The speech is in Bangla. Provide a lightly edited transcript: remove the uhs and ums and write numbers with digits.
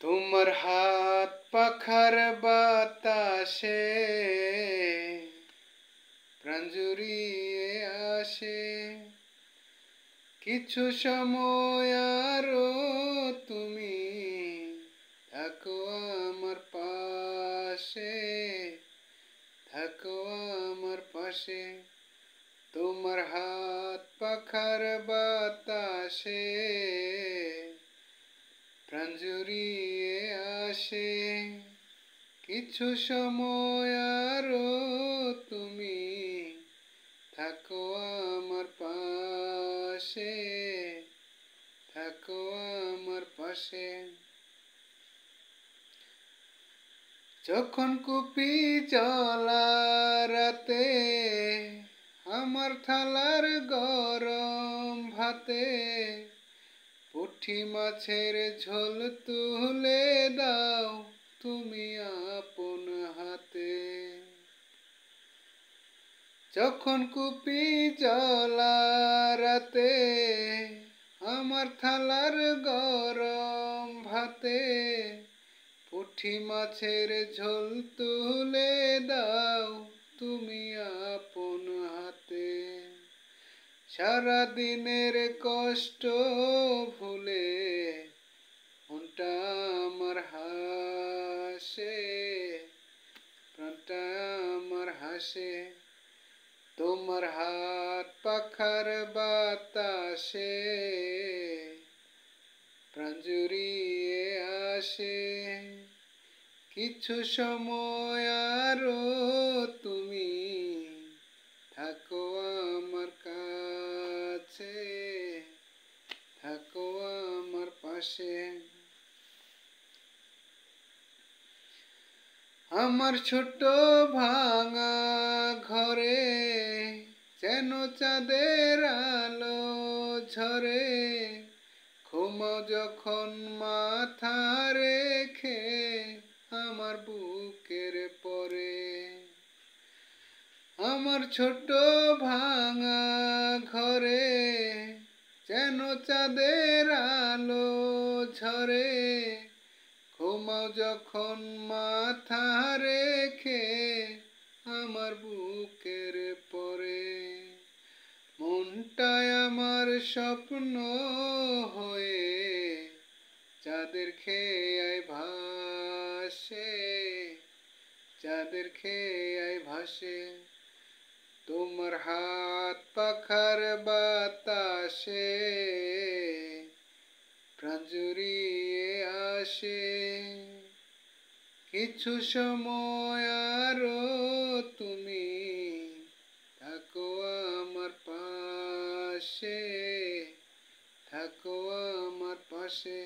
তোমার হাত পাখার বাতাসে প্রাণ জুড়িয়ে আসে। কিছু সময় আরো তুমি থাকো আমার পাশে, থাকো আমার পাশে। তোমার হাত পাখার বাতাসে প্রাণ জুড়িয়ে আসে। কিছু সময় আরো তুমি থাকো আমার পাশে, থাকো আমার পাশে। যখন কুপি জ্বলা রাতে আমার থালার গরম ভাতে পুঁটি মাছের ঝোল তুলে দাও তুমি আপন হাতে। যখন কুপি জ্বলা রাতে আমার থালার গরম ভাতে পুঁটি মাছের ঝোল তুলে দাও তুমি আপন হাতে। সারা দিনের কষ্ট ভুলে মনটা আমার হাসে, প্রাণটা আমার হাসে। তোমার হাত পাখার বাতাসে প্রাণ জুড়িয়ে আসে। কিছু সময় আরো তুমি থাকো আমার কাছে, থাকো আমার পাশে। আমার ছোট ভাঙা ঘরে যেন চাঁদের আলো ঝরে। ঘুমাও যখন মাথা রেখে আমার বুকের পরে। আমার ছোট ভাঙা ঘরে যেন চাঁদের আলো ঝরে। ঘুমাও যখন মাথা রেখে আমার বুকের পরে। মনটায় আমার স্বপ্ন হয়ে চাঁদের খেয়ায় ভাসে, চাঁদের খেয়ায় ভাসে। তোমার হাত পাখার বাতাসে প্রাণ জুড়িয়ে আসে। কিছু সময় আরো তুমি থাকো আমার পাশে, থাকো আমার পাশে।